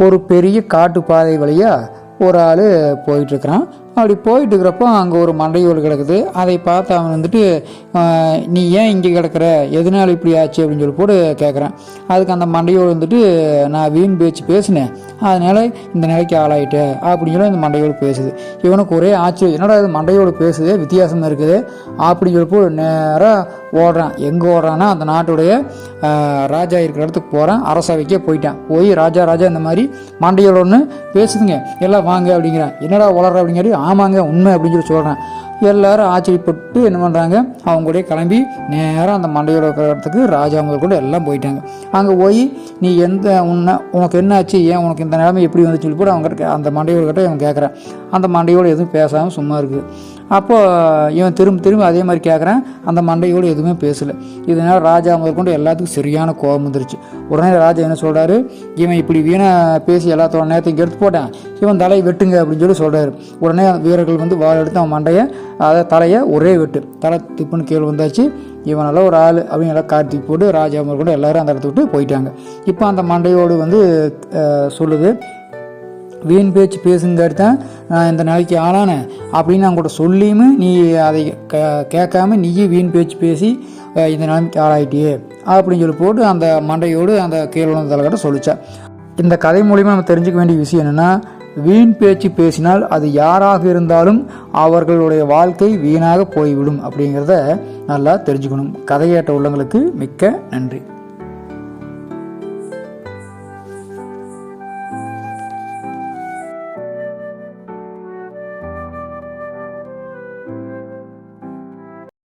ஒரு பெரிய காட்டு பாதை வழியாக ஒரு ஆள் போயிட்டுருக்கிறான். அப்படி போயிட்டு இருக்கிறப்போ அங்கே ஒரு மண்டையோடு கிடக்குது. அதை பார்த்து அவன் வந்துட்டு, நீ ஏன் இங்கே கிடக்கிற, எதனால இப்படி ஆச்சு அப்படின்னு சொல்லி போட்டு கேட்குறான். அதுக்கு அந்த மண்டையோடு வந்துட்டு, நான் வீண் பேச்சு பேசினேன், அதனால் இந்த நிலைக்கு ஆளாயிட்டேன் அப்படின்னு சொல்லி அந்த மண்டையோடு பேசுது. இவனுக்கு ஒரே ஆச்சரியம், என்னடா இது மண்டையோடு பேசுது, வித்தியாசமாக இருக்குது அப்படின்னு சொல்லி போட்டு நேராக ஓடுறான். எங்கே ஓடுறான்னா அந்த நாட்டுடைய ராஜா இருக்கிற இடத்துக்கு போகிறான். அரசவைக்கே போயிட்டான். போய் ராஜா இந்த மாதிரி மண்டையோட ஒன்று பேசுதுங்க, எல்லாம் வாங்க அப்படிங்கிறான். என்னடா வளர்ற அப்படிங்கிறாடி, ஆமாங்க உண்மை அப்படின்னு சொல்லி சொல்கிறேன். எல்லாரும் ஆச்சரியப்பட்டு என்ன பண்ணுறாங்க, அவங்க கூட கிளம்பி நேராக அந்த மண்டையோட இருக்கிற இடத்துக்கு ராஜா முதல் கூட எல்லாம் போயிட்டாங்க. அங்கே போய் நீ உனக்கு என்ன ஆச்சு, ஏன் உனக்கு இந்த நிலைமை எப்படி வந்து சொல்லி போட்டு அவங்க அந்த மண்டையோட கிட்ட இவன் கேட்குறான். அந்த மண்டையோடு எதுவும் பேசாமல் சும்மா இருக்குது. அப்போது இவன் திரும்ப அதே மாதிரி கேட்குறான். அந்த மண்டையோடு எதுவுமே பேசலை. இதனால் ராஜா முதல் கொண்டு எல்லாத்துக்கும் சரியான கோபம் வந்துருச்சு. உடனே ராஜா என்ன சொல்கிறாரு, இவன் இப்படி வீணாக பேசி எல்லாத்தோட நேரத்தையும் எடுத்து போட்டான், இவன் தலையை வெட்டுங்க அப்படின்னு சொல்லி சொல்கிறாரு. உடனே வீரர்கள் வந்து வாள் எடுத்து அவன் மண்டையை தலையை ஒரே வெட்டு, தலை திப்புன்னு கீழே வந்தாச்சு. இவனெல்லாம் ஒரு ஆள் அப்படின்னு எல்லாம் கார்த்தி போட்டு ராஜா முதல் கொண்டு எல்லோரும் அந்த இடத்த விட்டு போயிட்டாங்க. இப்போ அந்த மண்டையோடு வந்து சொல்லுது, வீண் பேச்சு பேசுங்காட்டி தான் நான் இந்த நிலைக்கு ஆளானேன் அப்படின்னு நான் கூட சொல்லியுமே நீ அதை கேட்காம நீயே வீண் பேச்சு பேசி இந்த நிலைமைக்கு ஆளாயிட்டியே அப்படின்னு சொல்லி போட்டு அந்த மண்டையோடு அந்த கீழே தலைக்கட்ட சொல்லிச்சா. இந்த கதை மூலிமா நம்ம தெரிஞ்சுக்க வேண்டிய விஷயம் என்னென்னா, வீண் பேச்சு பேசினால் அது யாராக இருந்தாலும் அவர்களுடைய வாழ்க்கை வீணாக போய்விடும் அப்படிங்கிறத நல்லா தெரிஞ்சுக்கணும். கதை கேட்ட உள்ளங்களுக்கு மிக்க நன்றி.